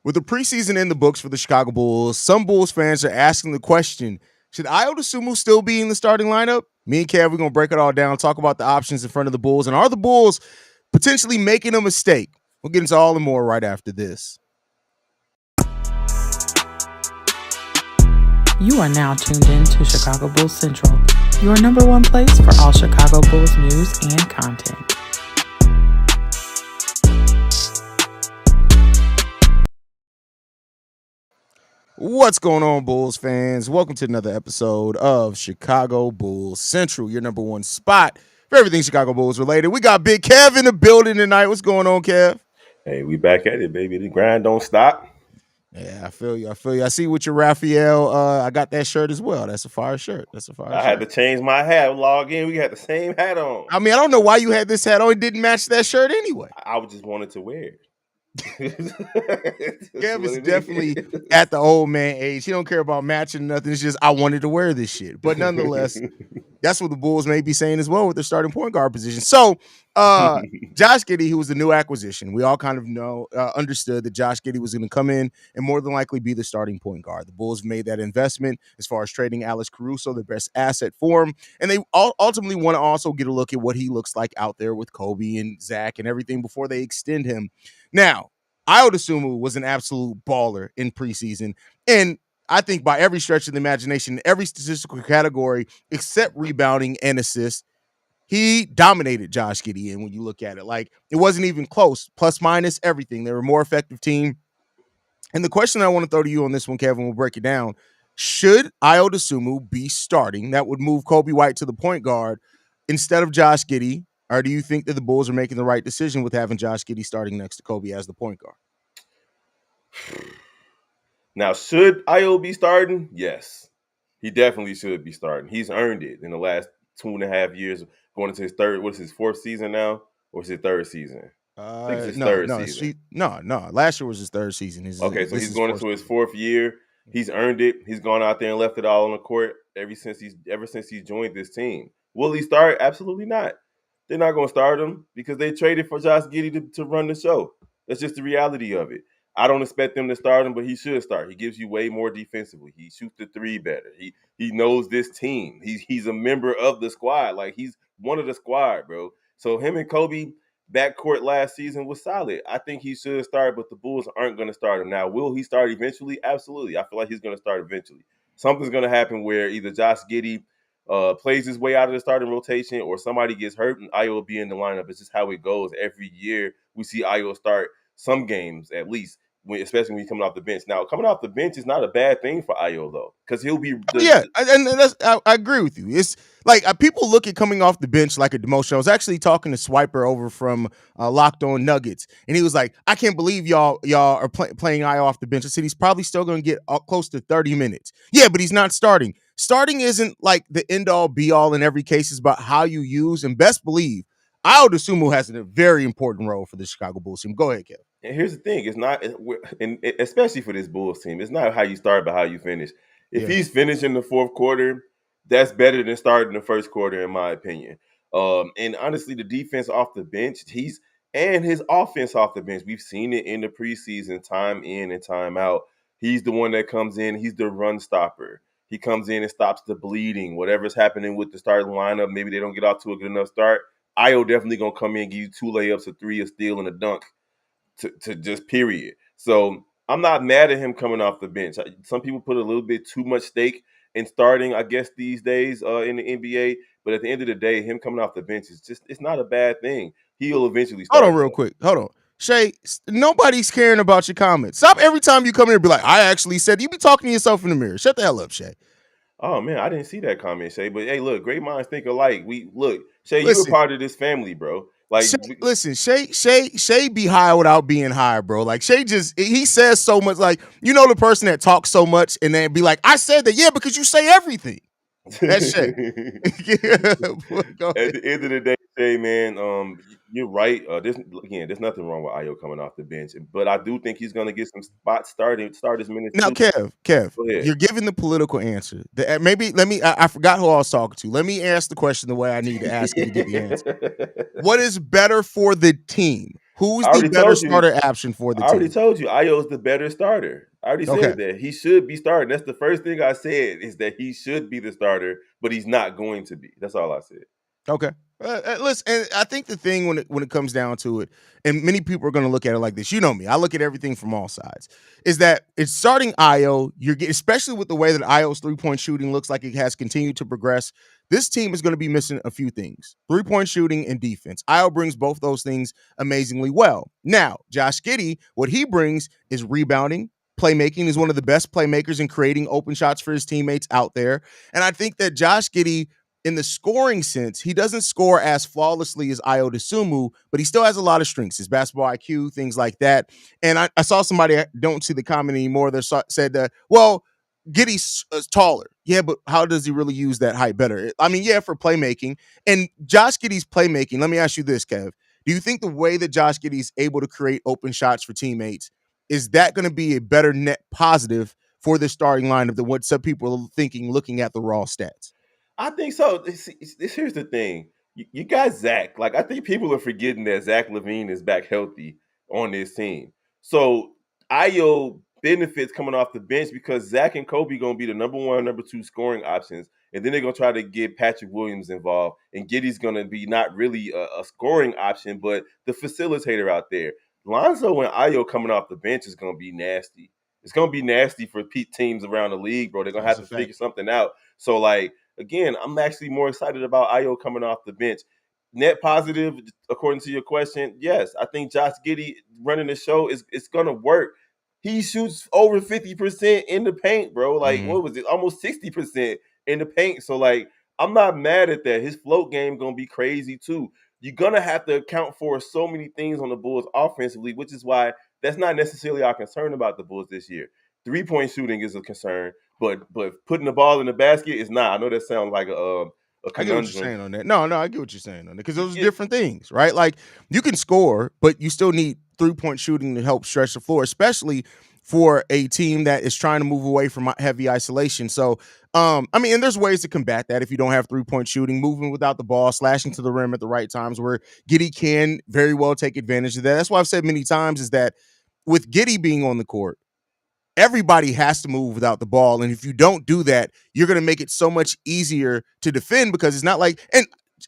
With the preseason in the books for the Chicago Bulls, some Bulls fans are asking the question, should Dosunmu still be in the starting lineup? Me and Kev, we're going to break it all down, talk about the options in front of the Bulls, and are the Bulls potentially making a mistake? We'll get into all and more right after this. You are now tuned in to Chicago Bulls Central, your number one place for all Chicago Bulls news and content. What's going on, Bulls fans? Welcome to another episode of Chicago Bulls Central, your number one spot for everything Chicago Bulls related. We got Big Kev in the building tonight. What's going on, Kev? Hey, we back at it, baby. The grind don't stop. Yeah, I feel you. I see with your Raphael. I got that shirt as well. That's a fire shirt. I had to change my hat. Log in. We had the same hat on. I mean, I don't know why you had this hat on. It didn't match that shirt anyway. I just wanted to wear it. Kev is definitely at the old man age. He don't care about matching nothing. It's just I wanted to wear this shit. But nonetheless, that's what the Bulls may be saying as well with their starting point guard position. So Josh Giddey, who was the new acquisition, we all kind of understood that Josh Giddey was going to come in and more than likely be the starting point guard. The Bulls made that investment as far as trading Alex Caruso, the best asset for him. And they ultimately want to also get a look at what he looks like out there with Kobe and Zach and everything before they extend him. Now, Dosunmu was an absolute baller in preseason. And I think by every stretch of the imagination, every statistical category except rebounding and assists, he dominated Josh Giddey. And when you look at it, like it wasn't even close, plus minus everything. They were a more effective team. And the question I want to throw to you on this one, Kevin, we'll break it down. Should Dosunmu be starting? That would move Kobe White to the point guard instead of Josh Giddey. Or do you think that the Bulls are making the right decision with having Josh Giddey starting next to Kobe as the point guard? Now, should Io be starting? Yes. He definitely should be starting. He's earned it in the last 2.5 years, going into his third. What is his fourth season now? Or is it third season? I think it's his third season. No. Last year was his third season. So he's going into his fourth year. He's earned it. He's gone out there and left it all on the court ever since he's joined this team. Will he start? Absolutely not. They're not going to start him because they traded for Josh Giddey to run the show. That's just the reality of it. I don't expect them to start him, but he should start. He gives you way more defensively. He shoots the three better. He knows this team. He's a member of the squad. Like, he's one of the squad, bro. So him and Kobe backcourt last season was solid. I think he should start, but the Bulls aren't going to start him. Now, will he start eventually? Absolutely. I feel like he's going to start eventually. Something's going to happen where either Josh Giddey plays his way out of the starting rotation or somebody gets hurt and Io will be in the lineup. It's just how it goes. Every year we see Io start some games at least, especially when he's coming off the bench. Now, coming off the bench is not a bad thing for Io, though, because he'll be I agree with you. It's like people look at coming off the bench like a demotion. I was actually talking to Swiper over from Locked On Nuggets, and he was like, I can't believe y'all are playing Io off the bench. I said he's probably still going to get close to 30 minutes. Yeah, but he's not starting. Starting isn't like the end-all, be-all in every case. It's about how you use, and best believe, Dosunmu has a very important role for the Chicago Bulls team. Go ahead, Kev. And here's the thing. It's not, and especially for this Bulls team, it's not how you start, but how you finish. If he's finishing the fourth quarter, that's better than starting the first quarter, in my opinion. And honestly, the defense off the bench, his offense off the bench, we've seen it in the preseason, time in and time out. He's the one that comes in. He's the run stopper. He comes in and stops the bleeding. Whatever's happening with the starting lineup, maybe they don't get off to a good enough start. Io definitely going to come in and give you 2 layups, a 3, a steal, and a dunk to just period. So I'm not mad at him coming off the bench. Some people put a little bit too much stake in starting, I guess, these days in the NBA. But at the end of the day, him coming off the bench it's not a bad thing. He'll eventually start. Hold on real quick. Hold on. Shay, nobody's caring about your comments. Stop every time you come here and be like, I actually said, you be talking to yourself in the mirror. Shut the hell up, Shay. Oh, man, I didn't see that comment, Shay. But, hey, look, great minds think alike. Shay, you're a part of this family, bro. Like, Shay be high without being high, bro. Like, Shay he says so much. Like, you know the person that talks so much and then be like, I said that, yeah, because you say everything. That's Shay. At the end of the day, Shay, man, you're right. There's nothing wrong with Io coming off the bench, but I do think he's going to get some spots start his minutes. Now, Kev, you're giving the political answer. I forgot who I was talking to. Let me ask the question the way I need to ask you to get the answer. What is better for the team? Who's I the already better told you. starter option for the I already team? told you. Ayo's the better starter. I already Okay. said that he should be starting. That's the first thing I said is that he should be the starter, but he's not going to be. That's all I said. Okay. Listen, and I think the thing when it comes down to it, and many people are going to look at it like this. You know me, I look at everything from all sides. Is that it's starting Ayo? You're getting, especially with the way that Ayo's 3-point shooting looks like it has continued to progress. This team is going to be missing a few things: 3-point shooting and defense. Ayo brings both those things amazingly well. Now, Josh Giddey, what he brings is rebounding. Playmaking is one of the best playmakers in creating open shots for his teammates out there. And I think that Josh Giddey, in the scoring sense, he doesn't score as flawlessly as Dosunmu, but he still has a lot of strengths, his basketball IQ, things like that. And I saw somebody, I don't see the comment anymore, that said that, well, Giddey's taller. Yeah, but how does he really use that height better? I mean, yeah, for playmaking. And Josh Giddey's playmaking, let me ask you this, Kev. Do you think the way that Josh Giddey's able to create open shots for teammates, is that going to be a better net positive for the starting lineup than what some people are thinking looking at the raw stats? I think so. Here's the thing. You got Zach. Like, I think people are forgetting that Zach LaVine is back healthy on this team. So Ayo benefits coming off the bench because Zach and Kobe going to be the number one, number two scoring options. And then they're going to try to get Patrick Williams involved. And Giddey's going to be not really a scoring option, but the facilitator out there. Lonzo and Ayo coming off the bench is going to be nasty. It's going to be nasty for teams around the league, bro. They're going to That's have a to fact. figure something out. So, like, again, I'm actually more excited about Ayo coming off the bench. Net positive, according to your question, yes. I think Josh Giddey running the show is it's gonna work. He shoots over 50% in the paint, bro. Like, Mm-hmm. what was it? Almost 60% in the paint. So, like, I'm not mad at that. His float game gonna be crazy too. You're gonna have to account for so many things on the Bulls offensively, which is why that's not necessarily our concern about the Bulls this year. 3-point shooting is a concern, but putting the ball in the basket is not. I know that sounds like a I get what you're conundrum. saying on that. No, I get what you're saying on that because those are It, different things, right? Like you can score, but you still need 3-point shooting to help stretch the floor, especially for a team that is trying to move away from heavy isolation. So, I mean, and there's ways to combat that if you don't have 3-point shooting, moving without the ball, slashing to the rim at the right times, where Giddey can very well take advantage of that. That's why I've said many times is that with Giddey being on the court, everybody has to move without the ball. And if you don't do that, you're going to make it so much easier to defend because it's not like, and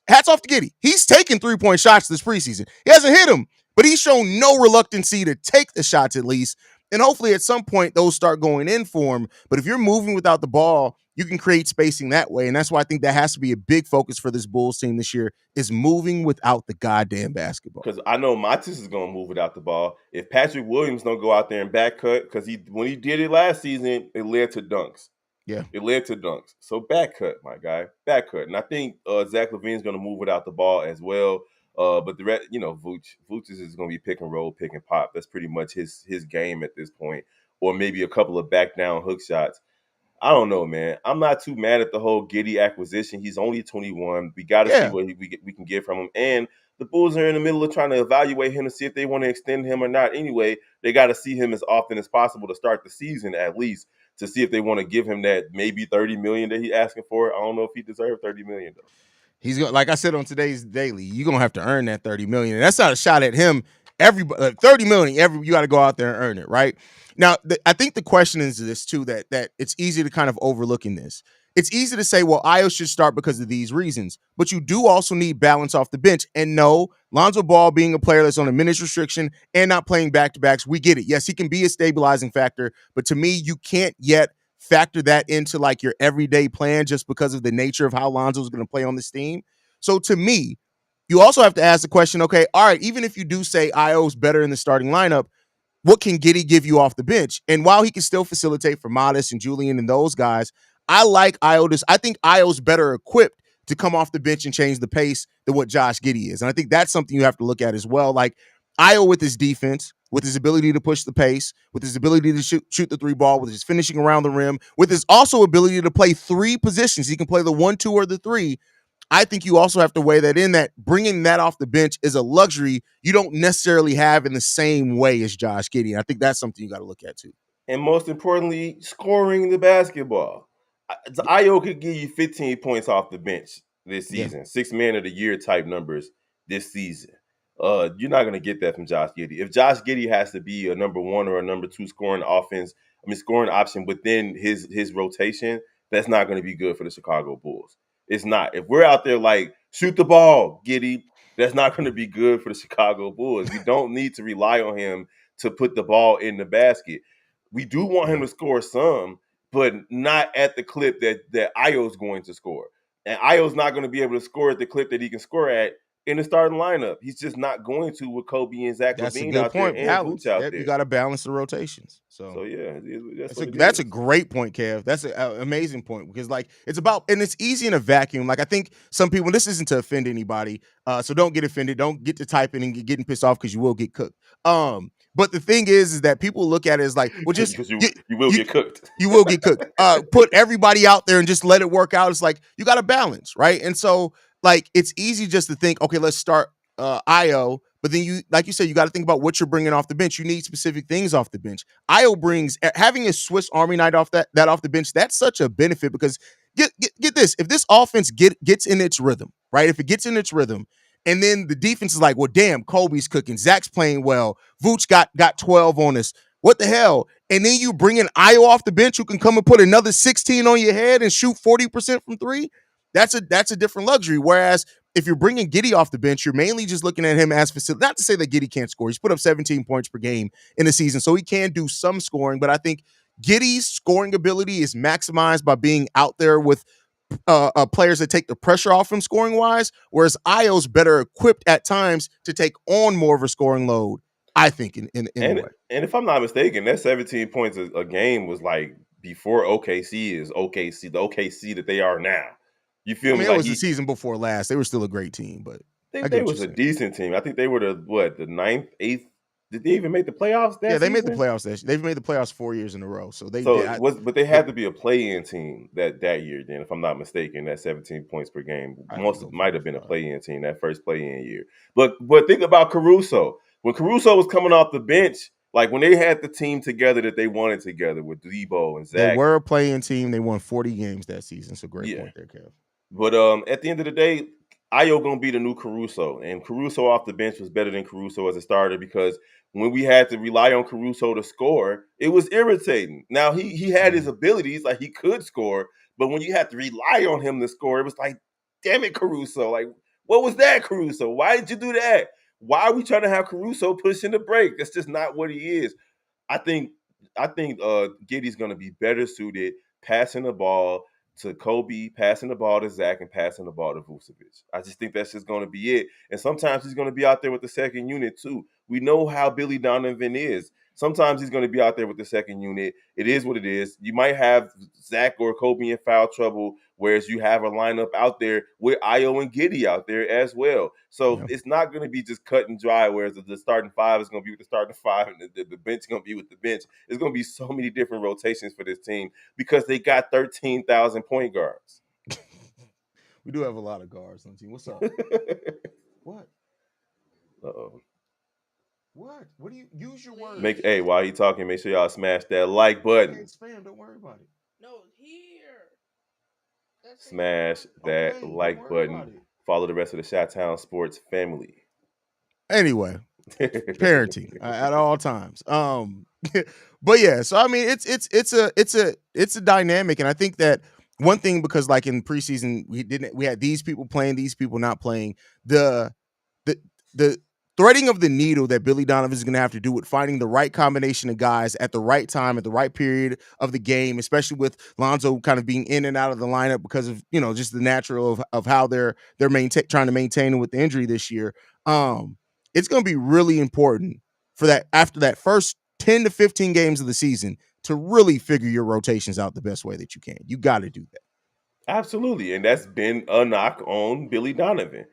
hats off to Giddey. He's taken 3-point shots this preseason. He hasn't hit them, but he's shown no reluctancy to take the shots at least. And hopefully at some point those start going in for him. But if you're moving without the ball, you can create spacing that way. And that's why I think that has to be a big focus for this Bulls team this year is moving without the goddamn basketball. because I know Matis is going to move without the ball. If Patrick Williams don't go out there and back cut, because when he did it last season, it led to dunks. Yeah. It led to dunks. So back cut, my guy, back cut. And I think Zach LaVine's going to move without the ball as well. But the rest, Vooch is going to be pick and roll, pick and pop. That's pretty much his game at this point, or maybe a couple of back down hook shots. I don't know, man. I'm not too mad at the whole Giddey acquisition. He's only 21. We got to see Yeah. what we can get from him. And the Bulls are in the middle of trying to evaluate him to see if they want to extend him or not. Anyway, they got to see him as often as possible to start the season, at least, to see if they want to give him that maybe $30 million that he's asking for. I don't know if he deserves $30 million, though. He's going, like I said on today's daily, you're gonna have to earn that 30 million. And that's not a shot at him. Everybody 30 million, you got to go out there and earn it, right? Now, I think the question is this too, that it's easy to kind of overlook in this. It's easy to say, well, Ayo should start because of these reasons, but you do also need balance off the bench. And no, Lonzo Ball being a player that's on a minutes restriction and not playing back-to-backs, we get it. Yes, he can be a stabilizing factor, but to me, you can't yet factor that into like your everyday plan just because of the nature of how Lonzo is going to play on this team. So to me, you also have to ask the question, okay, all right, even if you do say Ayo's better in the starting lineup, what can Giddey give you off the bench? And while he can still facilitate for Modest and Julian and those guys, I like Ayo. I think Ayo's better equipped to come off the bench and change the pace than what Josh Giddey is. And I think that's something you have to look at as well. Like Ayo with his defense, with his ability to push the pace, with his ability to shoot the three ball, with his finishing around the rim, with his also ability to play three positions. He can play the 1, 2, or the 3. I think you also have to weigh that in, that bringing that off the bench is a luxury you don't necessarily have in the same way as Josh Giddey. And I think that's something you got to look at too. And most importantly, scoring the basketball. Ayo could give you 15 points off the bench this season, 6 man of the year type numbers this season. You're not going to get that from Josh Giddey. If Josh Giddey has to be a number 1 or a number 2 scoring option within his rotation, that's not going to be good for the Chicago Bulls. It's not. If we're out there like shoot the ball, Giddey, that's not going to be good for the Chicago Bulls. We don't need to rely on him to put the ball in the basket. We do want him to score some, but not at the clip that Io's going to score. And Io's not going to be able to score at the clip that he can score at in the starting lineup. He's just not going to with Kobe and Zach That's a LaVine good out there point. and Vooch Balance. out Yep, there. you got to balance the rotations. So yeah, That's a great point, Kev. That's an amazing point because like it's about and it's easy in a vacuum. Like I think some people, this isn't to offend anybody, so don't get offended. Don't get to typing and getting pissed off because you will get cooked. But the thing is that people look at it as like, well, just because you will get cooked. You will get cooked. Put everybody out there and just let it work out. It's like you got to balance, right? And so like it's easy just to think, okay, let's start Io. But then you, like you said, you got to think about what you're bringing off the bench. You need specific things off the bench. Io brings having a Swiss Army knife off that off the bench. That's such a benefit because get this: if this offense gets in its rhythm, right? If it gets in its rhythm, and then the defense is like, well, damn, Kobe's cooking, Zach's playing well, Vooch got 12 on us. What the hell? And then you bring in Io off the bench who can come and put another 16 on your head and shoot 40% from three. That's a different luxury. Whereas if you're bringing Giddey off the bench, you're mainly just looking at him as facility. Not to say that Giddey can't score. He's put up 17 points per game in the season, so he can do some scoring. But I think Giddey's scoring ability is maximized by being out there with players that take the pressure off him scoring wise, whereas Io's better equipped at times to take on more of a scoring load. I think in a way. And if I'm not mistaken, that 17 points a game was like before OKC is OKC, the OKC that they are now. You feel me? It was the season before last. They were still a great team, but I think they was a decent team. I think they were the ninth, eighth. Did they even make the playoffs? That they season? made the playoffs. They've made the playoffs 4 years in a row. So they but they had to be a play-in team that year. Then, if I'm not mistaken, that 17 points per game might have been a play-in team that first play-in year. But think about Caruso. When Caruso was coming off the bench, like when they had the team together that they wanted together with Debo and Zach, they were a play-in team. They won 40 games that season. So great point there, Kev. But at the end of the day, Io gonna be the new Caruso, and Caruso off the bench was better than Caruso as a starter because when we had to rely on Caruso to score, it was irritating. Now he had his abilities, like he could score, but when you had to rely on him to score, it was like, damn it, Caruso! Like, what was that, Caruso? Why did you do that? Why are we trying to have Caruso pushing the break? That's just not what he is. I think Giddey's gonna be better suited passing the ball to Kobe, passing the ball to Zach, and passing the ball to Vucevic. I just think that's just going to be it. And sometimes he's going to be out there with the second unit too. We know how Billy Donovan is. Sometimes he's going to be out there with the second unit. It is what it is. You might have Zach or Kobe in foul trouble, whereas you have a lineup out there with Io and Giddey out there as well. So it's not going to be just cut and dry, whereas the starting five is going to be with the starting five and the bench is going to be with the bench. There's going to be so many different rotations for this team because they got 13,000 point guards. We do have a lot of guards on the team. What's up? What? Uh-oh. What do you use your words? While he talking, make sure y'all smash that like button. Spam, don't worry about it. No, here. Smash that like button. Follow the rest of the Chi-Town Sports family. Anyway, parenting at all times. But yeah, so I mean, it's a dynamic, and I think that one thing, because like in preseason we had these people playing, these people not playing. The threading of the needle that Billy Donovan is going to have to do with finding the right combination of guys at the right time, at the right period of the game, especially with Lonzo kind of being in and out of the lineup because of, just the natural of how they're trying to maintain with the injury this year. It's going to be really important for that after that first 10 to 15 games of the season to really figure your rotations out the best way that you can. You got to do that. Absolutely. And that's been a knock on Billy Donovan.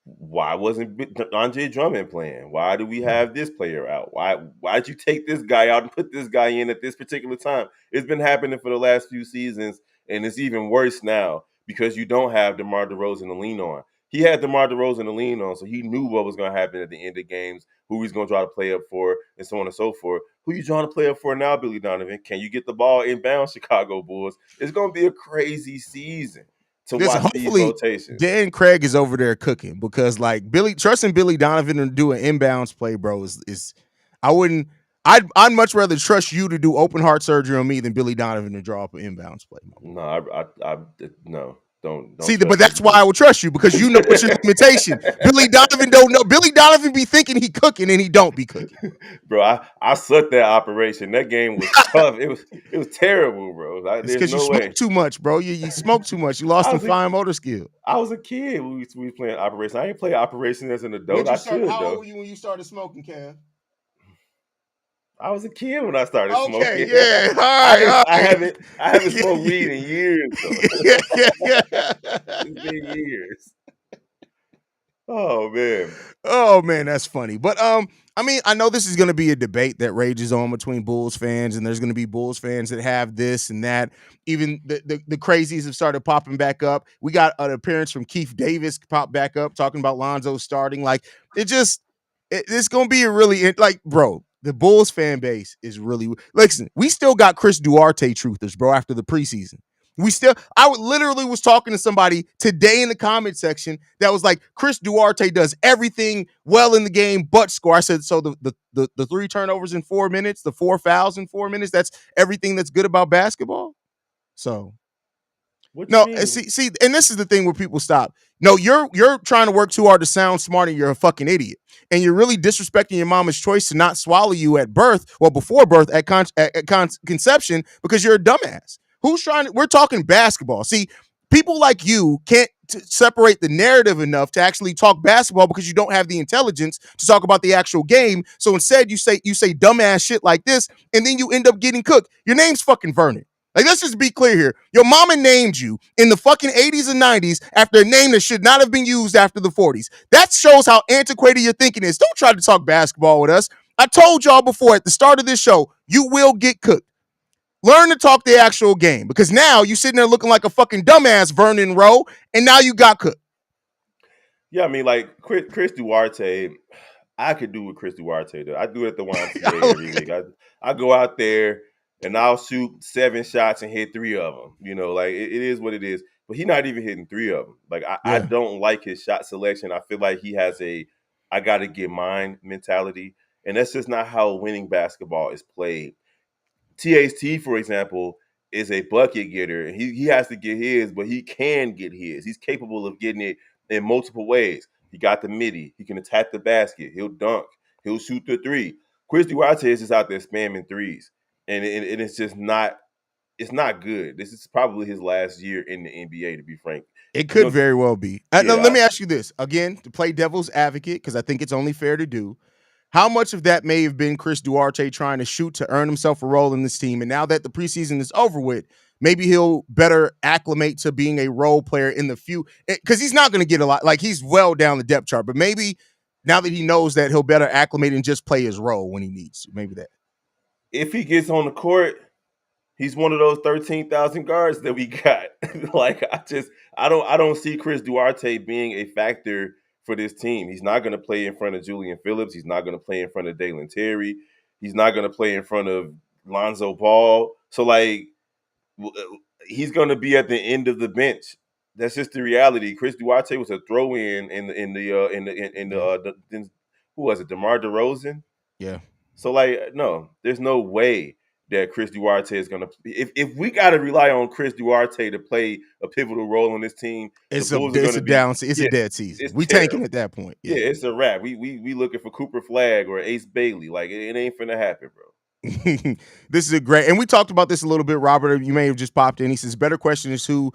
Why wasn't Andre Drummond playing? Why do we have this player out? Why did you take this guy out and put this guy in at this particular time? It's been happening for the last few seasons, and it's even worse now because you don't have DeMar DeRozan to lean on. He had DeMar DeRozan to lean on, so he knew what was going to happen at the end of games, who he's going to try to play up for, and so on and so forth. Who you trying to play up for now, Billy Donovan? Can you get the ball inbound, Chicago Bulls? It's going to be a crazy season. to Listen, watch these hopefully rotations. Dan Craig is over there cooking because like trusting Billy Donovan to do an inbounds play, bro, is I wouldn't. I'd much rather trust you to do open heart surgery on me than Billy Donovan to draw up an inbounds play. No, no, don't See, but trust that's why me. I would trust you because you know what's your limitation. Billy Donovan don't know. Billy Donovan be thinking he cooking and he don't be cooking. Bro, I sucked that operation. That game was tough. It was terrible, bro. It's There's because you no way. smoke too much, bro. You smoke too much. You lost I some was a fine motor skill. I was a kid when we was playing operation. I ain't play operation as an adult. When'd you I start? should How old though. were you when you started smoking, Cam? I was a kid when I started Okay, smoking. yeah, all right, all right. I haven't smoked weed in years though. Yeah. It's been years. Oh man. Oh man, that's funny. But I mean, I know this is going to be a debate that rages on between Bulls fans, and there's going to be Bulls fans that have this and that. Even the crazies have started popping back up. We got an appearance from Keith Davis pop back up talking about Lonzo starting. Like it's going to be a really like, bro. The Bulls fan base is really listen. We still got Chris Duarte truthers, bro. After the preseason, I would literally was talking to somebody today in the comment section that was like, Chris Duarte does everything well in the game but score. I said, so the 3 turnovers in 4 minutes, the 4 fouls in 4 minutes, that's everything that's good about basketball. So What you no, mean? see, and this is the thing where people stop. No, you're trying to work too hard to sound smart, and you're a fucking idiot, and you're really disrespecting your mama's choice to not swallow you at birth, well, before birth, at conception, because you're a dumbass. Who's trying to? We're talking basketball. See, people like you can't separate the narrative enough to actually talk basketball because you don't have the intelligence to talk about the actual game. So instead, you say dumbass shit like this, and then you end up getting cooked. Your name's fucking Vernon. Like, let's just be clear here. Your mama named you in the fucking 80s and 90s after a name that should not have been used after the 40s. That shows how antiquated your thinking is. Don't try to talk basketball with us. I told y'all before at the start of this show, you will get cooked. Learn to talk the actual game because now you sitting there looking like a fucking dumbass, Vernon Rowe, and now you got cooked. Yeah, I mean, like Chris Duarte, I could do with Chris Duarte. Though. I do it at the YMCA every week. I go out there and I'll shoot 7 shots and hit 3 of them. You know, like it is what it is. But he's not even hitting 3 of them. Like I don't like his shot selection. I feel like he has I got to get mine mentality, and that's just not how winning basketball is played. THT, for example, is a bucket getter. He has to get his, but he can get his. He's capable of getting it in multiple ways. He got the midi. He can attack the basket. He'll dunk. He'll shoot the 3. Chris Duarte is just out there spamming threes, and it's just not. It's not good. This is probably his last year in the NBA, to be frank. It could very well be. Yeah, Let me ask you this again to play devil's advocate because I think it's only fair to do. How much of that may have been Chris Duarte trying to shoot to earn himself a role in this team? And now that the preseason is over with, maybe he'll better acclimate to being a role player in the few, because he's not going to get a lot. Like, he's well down the depth chart, but maybe now that he knows that, he'll better acclimate and just play his role when he needs to. Maybe that. if he gets on the court, he's one of those 13,000 guards that we got. Like I don't see Chris Duarte being a factor for this team. He's not going to play in front of Julian Phillips. He's not going to play in front of Dalen Terry. He's not going to play in front of Lonzo Ball. So like he's going to be at the end of the bench. That's just the reality. Chris Duarte was a throw-in who was it? DeMar DeRozan. Yeah. So like no, there's no way that Chris Duarte is gonna. If we got to rely on Chris Duarte to play a pivotal role on this team, It's the a Bulls are gonna be it's a dead season. We terrible. tanking at that point. Yeah, it's a wrap. We looking for Cooper Flagg or Ace Bailey. Like it ain't finna happen, bro. This is a great, and we talked about this a little bit, Robert. You may have just popped in. He says, better question is who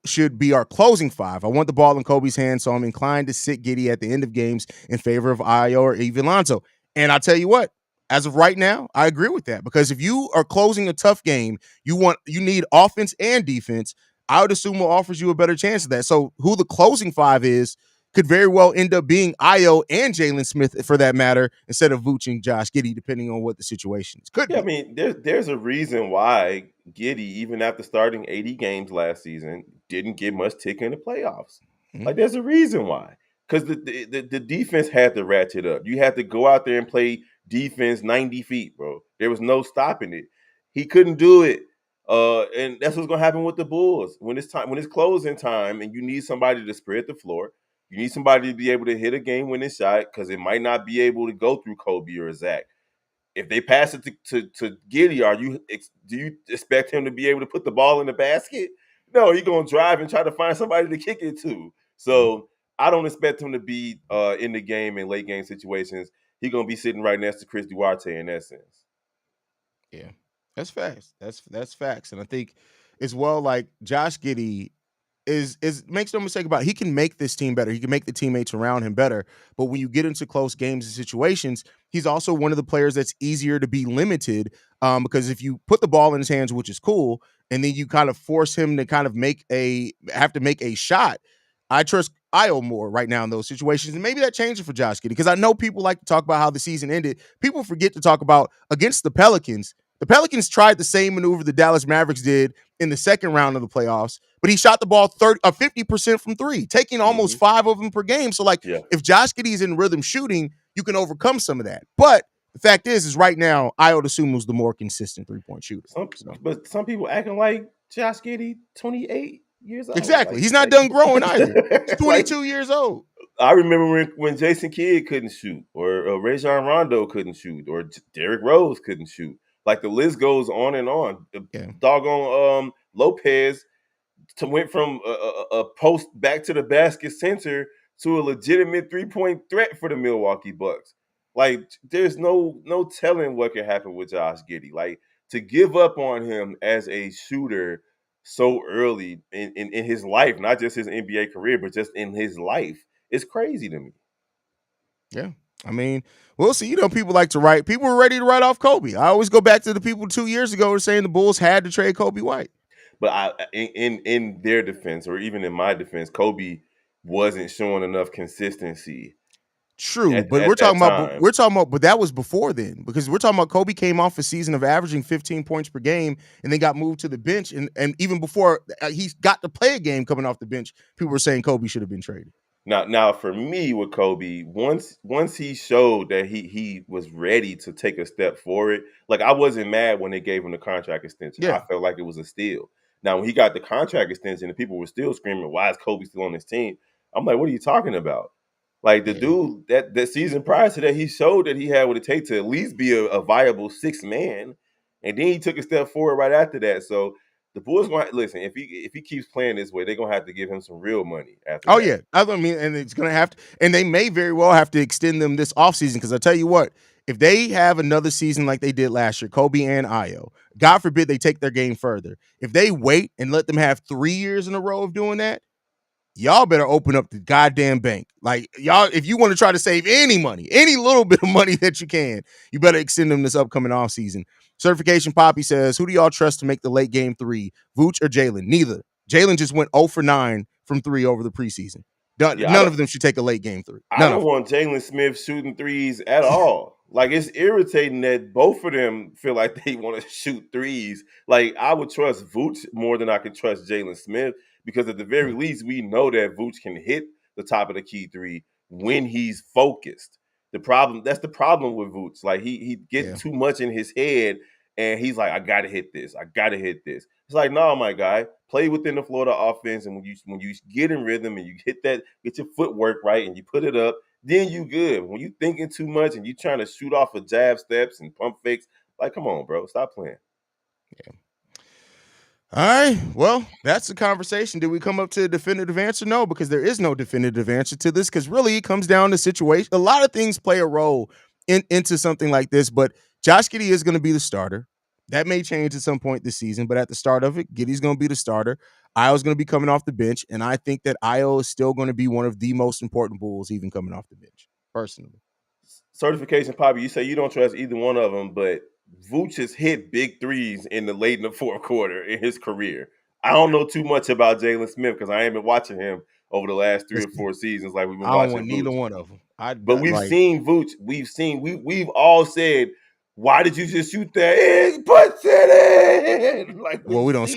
should be our closing 5. I want the ball in Kobe's hands, so I'm inclined to sit Giddey at the end of games in favor of Ayo or even Lonzo. And I'll tell you what, as of right now, I agree with that, because if you are closing a tough game, you need offense and defense. I would assume offers you a better chance of that. So who the closing 5 is could very well end up being Ayo and Jalen Smith, for that matter, instead of Vooch and Josh Giddey, depending on what the situation is. Could be. I mean, there's a reason why Giddey, even after starting 80 games last season, didn't get much tick in the playoffs. Mm-hmm. Like, there's a reason why. Because the defense had to ratchet up. You had to go out there and play defense 90 feet, bro. There was no stopping it. He couldn't do it And that's what's gonna happen with the Bulls when it's closing time, and you need somebody to spread the floor. You need somebody to be able to hit a game-winning shot because it might not be able to go through Kobe or Zach. If they pass it to Giddey, do you expect him to be able to put the ball in the basket? No, he's gonna drive and try to find somebody to kick it to. So I don't expect him to be in the game in late game situations. He's gonna be sitting right next to Chris Duarte in that sense. Yeah, that's facts. That's facts, and I think as well, like Josh Giddey is makes no mistake about it, he can make this team better. He can make the teammates around him better. But when you get into close games and situations, he's also one of the players that's easier to be limited because if you put the ball in his hands, which is cool, and then you kind of force him to kind of have to make a shot. I trust Io more right now in those situations, and maybe that changes for Josh Giddey because I know people like to talk about how the season ended. People forget to talk about against the Pelicans. The Pelicans tried the same maneuver the Dallas Mavericks did in the second round of the playoffs, but he shot the ball 50% from three, taking almost 5 of them per game. So, like, if Josh Giddey's in rhythm shooting, you can overcome some of that. But the fact is right now, Dosunmu is the more consistent 3-point shooter. But some people acting like Josh Giddey, 28 years old. Exactly. He's not done growing either. He's 22 years old. I remember when Jason Kidd couldn't shoot, or Rajon Rondo couldn't shoot, or Derrick Rose couldn't shoot. Like the list goes on and on. Doggone Lopez went from a post back to the basket center to a legitimate 3-point threat for the Milwaukee Bucks. Like there's no telling what can happen with Josh Giddey. Like to give up on him as a shooter so early in his life, not just his NBA career, but just in his life, it's crazy to me. Yeah. I mean, we'll see. You know, people like to write. People were ready to write off Kobe. I always go back to the people 2 years ago who were saying the Bulls had to trade Kobe White. But in their defense, or even in my defense, Kobe wasn't showing enough consistency. True, but we're talking about, but that was before then, because we're talking about Kobe came off a season of averaging 15 points per game and then got moved to the bench. And even before he got to play a game coming off the bench, people were saying Kobe should have been traded. Now for me with Kobe, once he showed that he was ready to take a step forward, like I wasn't mad when they gave him the contract extension. I felt like it was a steal. Now when he got the contract extension and people were still screaming, "Why is Kobe still on this team?" I'm like, "What are you talking about?" Like the dude that season prior to that, he showed that he had what it takes to at least be a viable sixth man, and then he took a step forward right after that. So the Bulls going to listen. If he keeps playing this way, they're going to have to give him some real money after. Oh yeah, I mean, and it's going to have to, and they may very well have to extend them this offseason because I tell you what, if they have another season like they did last year, Kobe and Io, God forbid they take their game further. If they wait and let them have 3 years in a row of doing that, y'all better open up the goddamn bank. Like y'all, if you want to try to save any money, any little bit of money that you can, you better extend them this upcoming offseason. Certification Poppy says, who do y'all trust to make the late game 3, Vooch or Jalen? Neither. Jalen just went 0 for 9 from 3 over the preseason. None of them should take a late game 3. I don't want Jalen Smith shooting threes at all. Like it's irritating that both of them feel like they want to shoot threes. Like I would trust Vooch more than I could trust Jalen Smith because at the very least we know that Vooch can hit the top of the key 3 when he's focused. That's the problem with Vooch. Like he gets too much in his head and he's like, I gotta hit this. I gotta hit this. It's like, no, my guy, play within the Florida offense, and when you get in rhythm and you get your footwork right and you put it up, then you good. When you thinking too much and you trying to shoot off of jab steps and pump fakes, like, come on, bro, stop playing. Yeah. All right. Well, that's the conversation. Did we come up to a definitive answer? No, because there is no definitive answer to this. Because really, it comes down to situation. A lot of things play a role into something like this. But Josh Giddey is going to be the starter. That may change at some point this season, but at the start of it, Giddey's going to be the starter. Io's going to be coming off the bench, and I think that Io is still going to be one of the most important Bulls, even coming off the bench, personally. Certification Poppy, you say you don't trust either one of them, but Vooch has hit big threes in the fourth quarter in his career. I don't know too much about Jalen Smith because I ain't been watching him over the last 3 or 4 seasons like we've been watching. I don't want neither one of them. But we've seen Vooch. We've all said, why did you just shoot that? He puts it in. Like, well, we don't.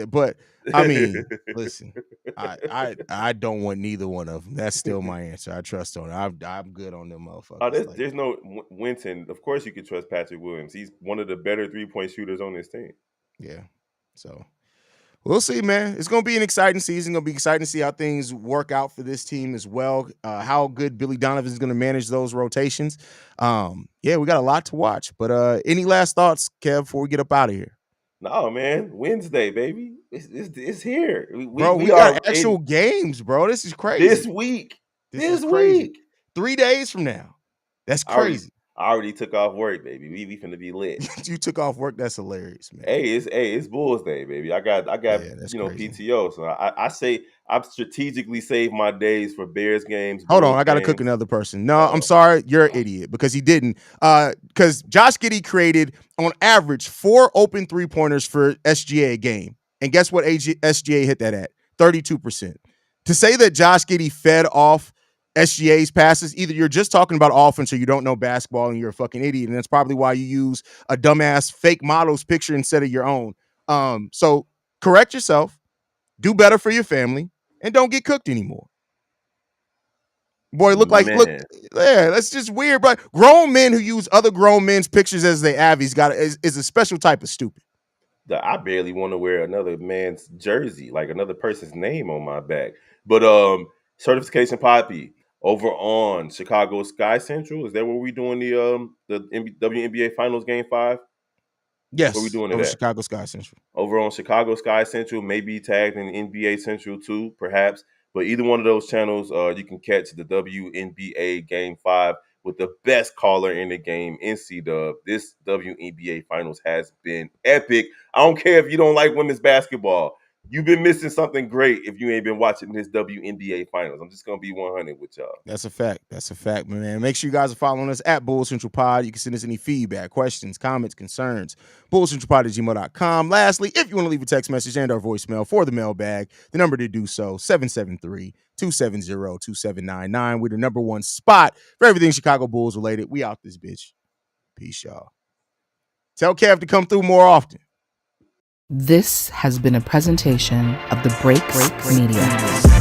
But I mean, listen, I don't want neither one of them. That's still my answer. I trust on it. I'm good on them motherfuckers. There's no Winton. Of course, you can trust Patrick Williams. He's one of the better 3-point shooters on this team. Yeah, So we'll see, man. It's going to be an exciting season. Going to be exciting to see how things work out for this team as well. How good Billy Donovan is going to manage those rotations. Yeah, we got a lot to watch. But any last thoughts, Kev, before we get up out of here? No, man. Wednesday, baby. It's here. Bro, we got actual games, bro. This is crazy. This week. This is crazy. Week. 3 days from now. That's crazy. I already took off work, baby. We finna be lit. You took off work. That's hilarious, man. Hey, it's Bulls Day, baby. I got crazy. PTO. So I say I've strategically saved my days for Bears games. Hold on, I gotta cook another person. No, I'm sorry, you're an idiot because he didn't. Because Josh Giddey created on average 4 open 3-pointers for SGA a game, and guess what? SGA hit that at 32%. To say that Josh Giddey fed off SGA's passes, either you're just talking about offense or you don't know basketball and you're a fucking idiot. And that's probably why you use a dumbass fake model's picture instead of your own. So correct yourself, do better for your family, and don't get cooked anymore. Boy, look, yeah, that's just weird. But grown men who use other grown men's pictures as they avies is a special type of stupid. I barely want to wear another man's jersey, like another person's name on my back. But Certification Poppy over on Chicago Sky Central. Is that where we doing the WNBA Finals Game 5? Yes, where we doing over it at? Chicago Sky Central. Over on Chicago Sky Central, maybe tagged in NBA Central too, perhaps. But either one of those channels, you can catch the WNBA Game 5 with the best caller in the game, NC-Dub. This WNBA Finals has been epic. I don't care if you don't like women's basketball. You've been missing something great if you ain't been watching this WNBA Finals. I'm just going to be 100 with y'all. That's a fact. That's a fact, man. Make sure you guys are following us at Bull Central Pod. You can send us any feedback, questions, comments, concerns. BullCentralPod@gmail.com. Lastly, if you want to leave a text message and our voicemail for the mailbag, the number to do so, 773-270-2799. We're the number one spot for everything Chicago Bulls related. We out this bitch. Peace, y'all. Tell Kev to come through more often. This has been a presentation of the Break Media.